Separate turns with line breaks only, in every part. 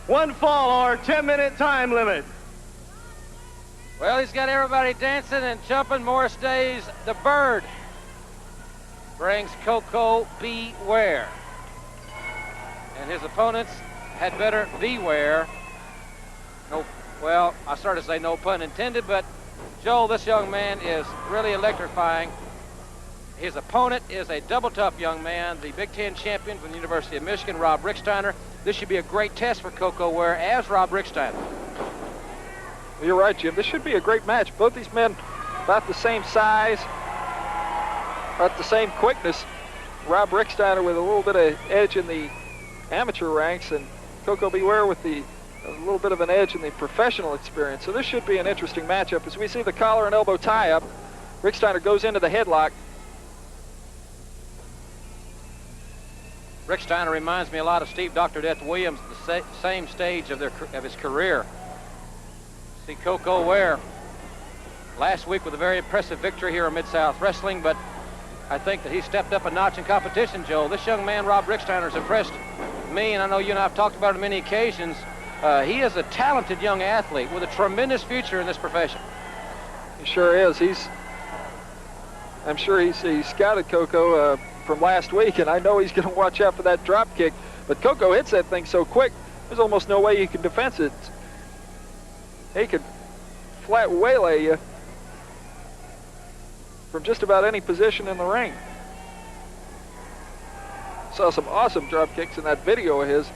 One fall or 10-minute time limit.
Well, he's got everybody dancing and jumping. Morris Day's the bird brings Coco Beware. And his opponents had better beware. No, well, I started to say no pun intended, but Joel, this young man is really electrifying. His opponent is a double tough young man, the Big Ten champion from the University of Michigan, Rob Ricksteiner. This should be a great test for Coco Ware as Rob Ricksteiner.
You're right, Jim. This should be a great match. Both these men about the same size, about the same quickness. Rob Ricksteiner with a little bit of edge in the amateur ranks, and Coco Beware with a little bit of an edge in the professional experience. So this should be an interesting matchup. As we see the collar and elbow tie-up, Ricksteiner goes into the headlock.
Ricksteiner reminds me a lot of Steve Dr. Death Williams, the same stage of his career. See Coco Ware last week with a very impressive victory here at Mid-South Wrestling, but I think that he stepped up a notch in competition, Joe. This young man, Rob Ricksteiner, has impressed me, and I know you and I have talked about it on many occasions. He is a talented young athlete with a tremendous future in this profession.
He sure is. I'm sure he scouted Coco from last week, and I know he's going to watch out for that drop kick. But Coco hits that thing so quick, there's almost no way you can defense it. He could flat waylay you from just about any position in the ring. Saw some awesome drop kicks in that video of his.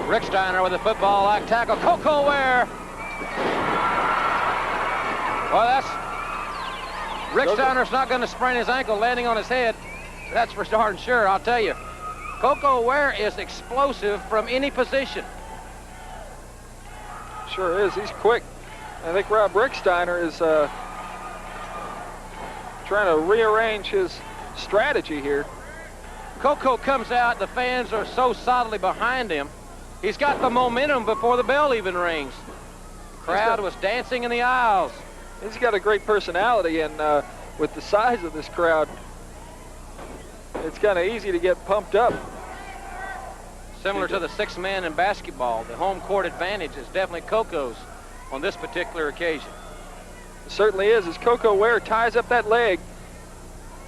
Ricksteiner with a football-like tackle. Coco Ware. Well, that's... Ricksteiner's not going to sprain his ankle landing on his head. That's for darn sure, I'll tell you. Coco Ware is explosive from any position.
Sure is. He's quick. I think Rob Ricksteiner is trying to rearrange his strategy here.
Coco comes out. The fans are so solidly behind him. He's got the momentum before the bell even rings. Crowd was dancing in the aisles.
He's got a great personality, and with the size of this crowd, it's kind of easy to get pumped up.
Similar to the sixth man in basketball, the home court advantage is definitely Coco's on this particular occasion.
It certainly is. As Coco Ware ties up that leg,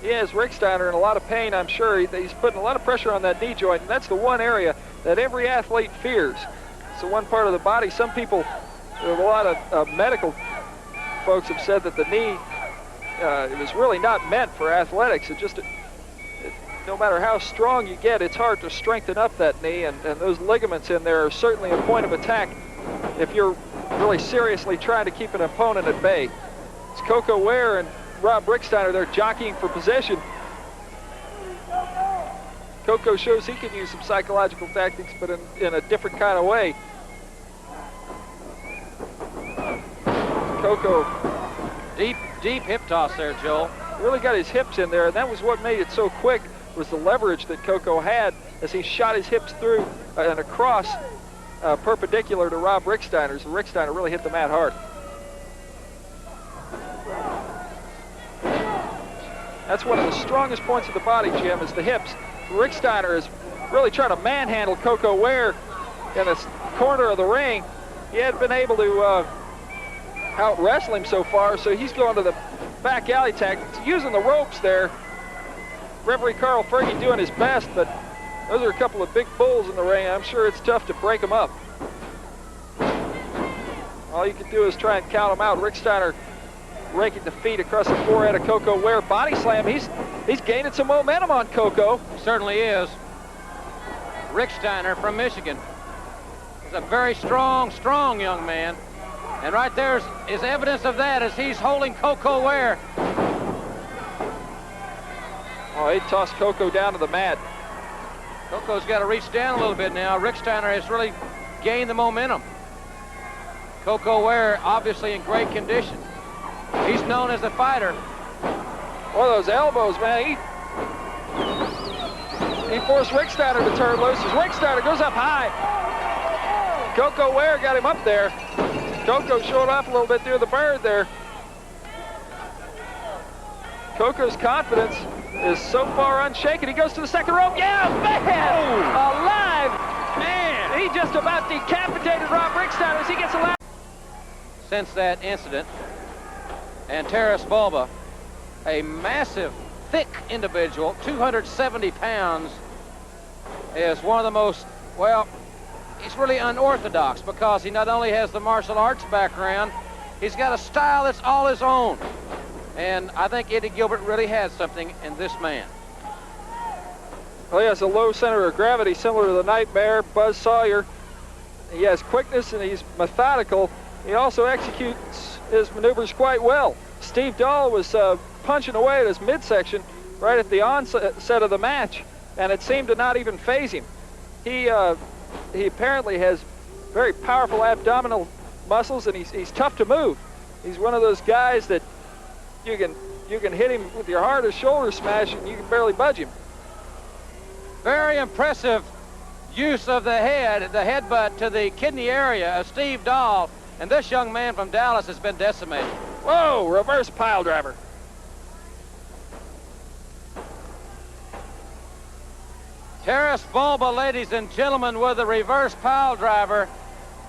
he has Ricksteiner in a lot of pain, I'm sure. He's putting a lot of pressure on that knee joint, and that's the one area that every athlete fears. It's the one part of the body. Some people, a lot of medical folks have said that the knee, it was really not meant for athletics. No matter how strong you get, it's hard to strengthen up that knee, and those ligaments in there are certainly a point of attack if you're really seriously trying to keep an opponent at bay. It's Coco Ware and Rob Ricksteiner. They're jockeying for possession. Coco shows he can use some psychological tactics, but in a different kind of way. Coco.
Deep hip toss there, Joel.
Really got his hips in there, and that was what made it so quick, was the leverage that Coco had as he shot his hips through and across perpendicular to Rob Ricksteiner. So Ricksteiner really hit the mat hard. That's one of the strongest points of the body, Jim, is the hips. Ricksteiner is really trying to manhandle Coco Ware in the corner of the ring. He hadn't been able to out-wrestle him so far, so he's going to the back alley tactics, using the ropes there. Referee Carl Fergie doing his best, but those are a couple of big bulls in the ring. I'm sure it's tough to break them up. All you can do is try and count them out. Ricksteiner raking the feet across the forehead of Coco Ware. Body slam. He's gaining some momentum on Coco.
Certainly is. Ricksteiner from Michigan is a very strong young man. And right there is evidence of that as he's holding Coco Ware.
Oh, he tossed Coco down to the mat.
Coco's got to reach down a little bit now. Ricksteiner has really gained the momentum. Coco Ware obviously in great condition. He's known as a fighter.
Boy, those elbows, man. He forced Ricksteiner to turn loose as Ricksteiner goes up high. Coco Ware got him up there. Coco showed off a little bit through the bird there. Coco's confidence is so far unshaken. He goes to the second rope. Yeah, man! Alive! Man! He just about decapitated Rob Ricksteiner as he gets allowed.
Since that incident, and Taras Bulba, a massive, thick individual, 270 pounds, is one of the most, well, he's really unorthodox because he not only has the martial arts background, he's got a style that's all his own. And I think Eddie Gilbert really has something in this man.
Well, he has a low center of gravity similar to the Nightmare, Buzz Sawyer. He has quickness and he's methodical. He also executes his maneuvers quite well. Steve Dahl was punching away at his midsection right at the onset of the match, and it seemed to not even faze him. He apparently has very powerful abdominal muscles, and he's tough to move. He's one of those guys that you can hit him with your hardest shoulder smash and you can barely budge him.
Very impressive use of the headbutt to the kidney area of Steve Dahl, and this young man from Dallas has been decimated.
Whoa, reverse pile driver.
Taras Bulba, ladies and gentlemen, with a reverse pile driver,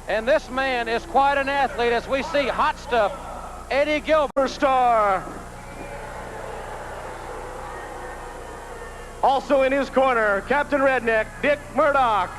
and this man is quite an athlete as we see hot stuff. Eddie Gilbert.
Star. Also in his corner, Captain Redneck, Dick Murdoch.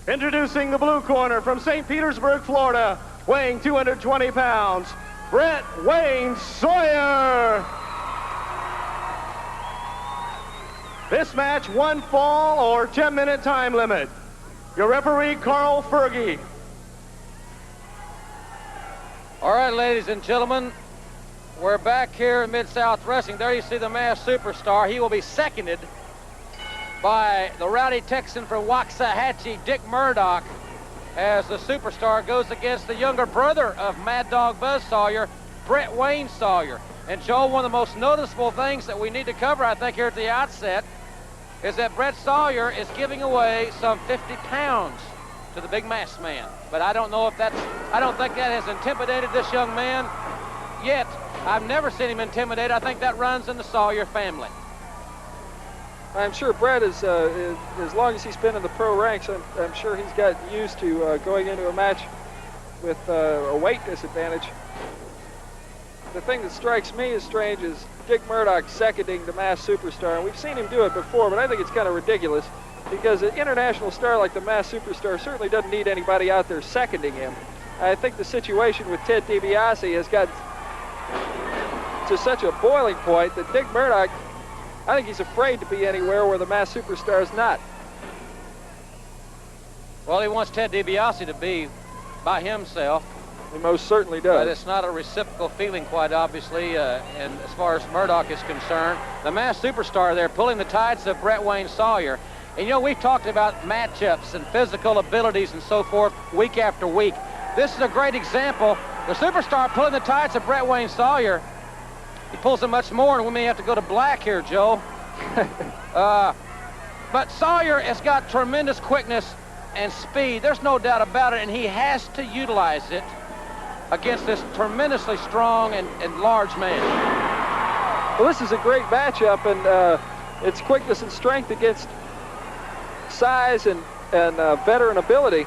Introducing the blue corner from St. Petersburg, Florida, weighing 220 pounds, Brett Wayne Sawyer. This match, 1 fall or 10-minute time limit. Your referee, Carl Fergie.
All right, ladies and gentlemen, we're back here in Mid-South Wrestling. There you see the masked superstar. He will be seconded by the rowdy Texan from Waxahachie, Dick Murdoch, as the superstar goes against the younger brother of Mad Dog Buzz Sawyer, Brett Wayne Sawyer. And Joe, one of the most noticeable things that we need to cover, I think, here at the outset, is that Brett Sawyer is giving away some 50 pounds to the big masked man. But I don't know if I don't think that has intimidated this young man yet. I've never seen him intimidated. I think that runs in the Sawyer family.
I'm sure Brett is, as long as he's been in the pro ranks, I'm sure he's got used to going into a match with a weight disadvantage. The thing that strikes me as strange is Dick Murdoch seconding the masked superstar. And we've seen him do it before, but I think it's kind of ridiculous because an international star like the masked superstar certainly doesn't need anybody out there seconding him. I think the situation with Ted DiBiase has got to such a boiling point that Dick Murdoch, I think he's afraid to be anywhere where the masked superstar is not.
Well, he wants Ted DiBiase to be by himself.
He most certainly does.
But it's not a reciprocal feeling, quite obviously, and as far as Murdoch is concerned. The masked superstar there pulling the tides of Brett Wayne Sawyer. And, you know, we've talked about matchups and physical abilities and so forth week after week. This is a great example. The superstar pulling the tides of Brett Wayne Sawyer. He pulls them much more, and we may have to go to black here, Joe. But Sawyer has got tremendous quickness and speed. There's no doubt about it, and he has to utilize it against this tremendously strong and large man.
Well, this is a great matchup, and it's quickness and strength against size and veteran ability.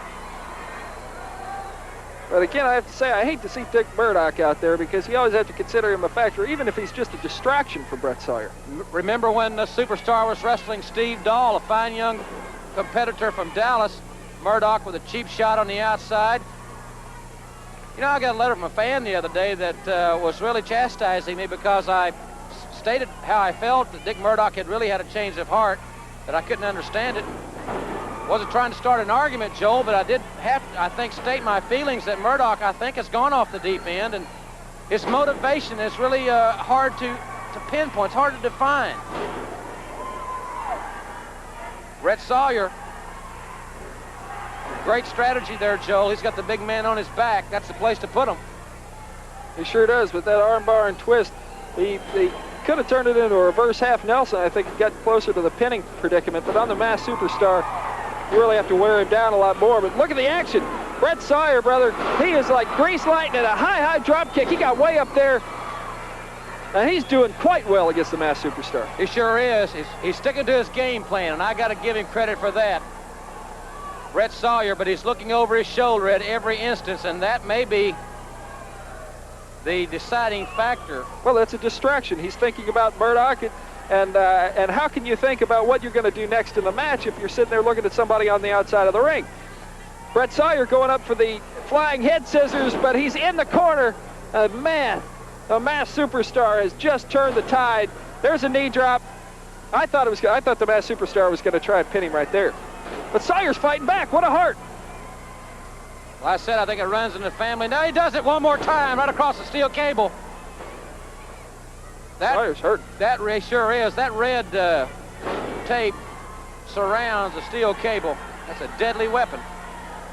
But again, I have to say, I hate to see Dick Murdoch out there because you always have to consider him a factor, even if he's just a distraction for Brett Sawyer.
Remember when the superstar was wrestling Steve Dahl, a fine young competitor from Dallas, Murdoch with a cheap shot on the outside. You know, I got a letter from a fan the other day that was really chastising me because I stated how I felt that Dick Murdoch had really had a change of heart, that I couldn't understand it. Wasn't trying to start an argument, Joel, but I did have to, I think, state my feelings that Murdoch, I think, has gone off the deep end, and his motivation is really hard to pinpoint. It's hard to define. Brett Sawyer, great strategy there, Joel. He's got the big man on his back. That's the place to put him.
He sure does, with that armbar and twist. The could have turned it into a reverse half Nelson. I think he got closer to the pinning predicament, but on the Masked Superstar, you really have to wear him down a lot more. But look at the action. Brett Sawyer, brother, he is like grease lightning, a high drop kick. He got way up there, and he's doing quite well against the Masked Superstar.
He sure is. He's sticking to his game plan, and I got to give him credit for that. Brett Sawyer, but he's looking over his shoulder at every instance, and that may be the deciding factor.
Well, that's a distraction. He's thinking about Murdoch, and how can you think about what you're going to do next in the match if you're sitting there looking at somebody on the outside of the ring? Brett Sawyer going up for the flying head scissors, but he's in the corner. And man, the Masked Superstar has just turned the tide. There's a knee drop. I thought the Masked Superstar was going to try and pin him right there. But Sawyer's fighting back. What a heart.
Well, I said I think it runs in the family. Now he does it one more time right across the steel cable.
Sawyer's hurt.
That sure is. That red tape surrounds the steel cable. That's a deadly weapon.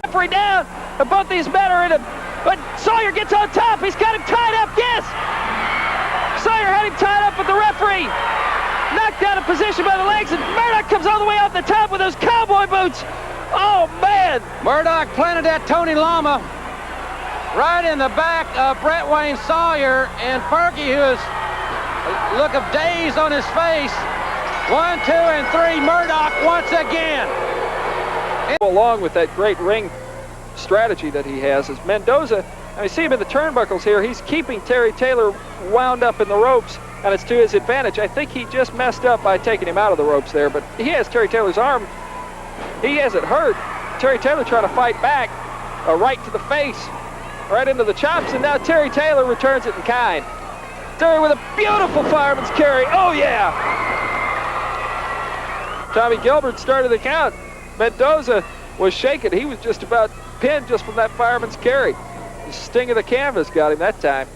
Referee down, and both these men are in it, but Sawyer gets on top. He's got him tied up. Yes! Sawyer had him tied up, but the referee knocked out of position by the legs, and Murdoch comes all the way off the top with those cowboy boots. Oh, man!
Murdoch planted that Tony Lama right in the back of Brett Wayne Sawyer, and Fergie, who is a look of daze on his face. 1, 2, and 3, Murdoch once again.
Along with that great ring strategy that he has is Mendoza. I mean, see him in the turnbuckles here. He's keeping Terry Taylor wound up in the ropes, and it's to his advantage. I think he just messed up by taking him out of the ropes there, but he has Terry Taylor's arm. He has it hurt. Terry Taylor trying to fight back. A right to the face, right into the chops, and now Terry Taylor returns it in kind. Terry with a beautiful fireman's carry. Oh, yeah! Tommy Gilbert started the count. Mendoza was shaken. He was just about pinned just from that fireman's carry. The sting of the canvas got him that time.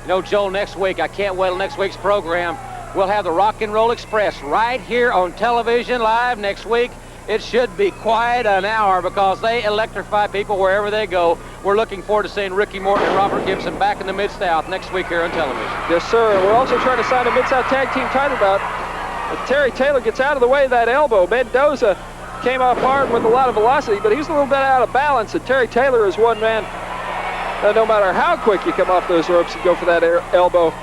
You know, Joel, next week, I can't wait till next week's program. We'll have the Rock and Roll Express right here on television live next week. It should be quite an hour because they electrify people wherever they go. We're looking forward to seeing Ricky Morton and Robert Gibson back in the Mid-South next week here on television.
Yes, sir. And we're also trying to sign a Mid-South Tag Team title bout. But Terry Taylor gets out of the way of that elbow. Mendoza came off hard with a lot of velocity, but he's a little bit out of balance. And Terry Taylor is one man. No matter how quick you come off those ropes and go for that elbow,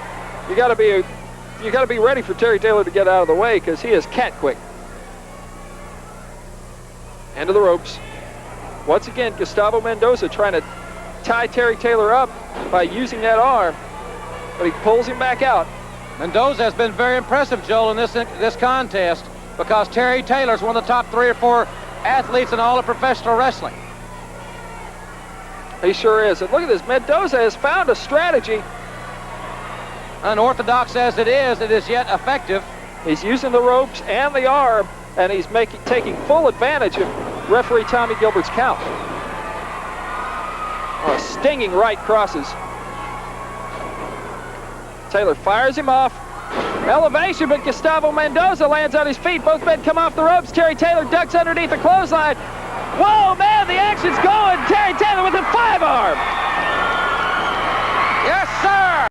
you got to be ready for Terry Taylor to get out of the way because he is cat quick. End of the ropes. Once again, Gustavo Mendoza trying to tie Terry Taylor up by using that arm, but he pulls him back out.
Mendoza has been very impressive, Joel, in this contest because Terry Taylor's one of the top 3 or 4 athletes in all of professional wrestling.
He sure is. And look at this. Mendoza has found a strategy.
Unorthodox as it is yet effective.
He's using the ropes and the arm, and he's taking full advantage of referee Tommy Gilbert's count. Oh, stinging right crosses. Taylor fires him off. Elevation, but Gustavo Mendoza lands on his feet. Both men come off the ropes. Terry Taylor ducks underneath the clothesline. Whoa, man, the action's going. Terry Taylor with a 5-arm.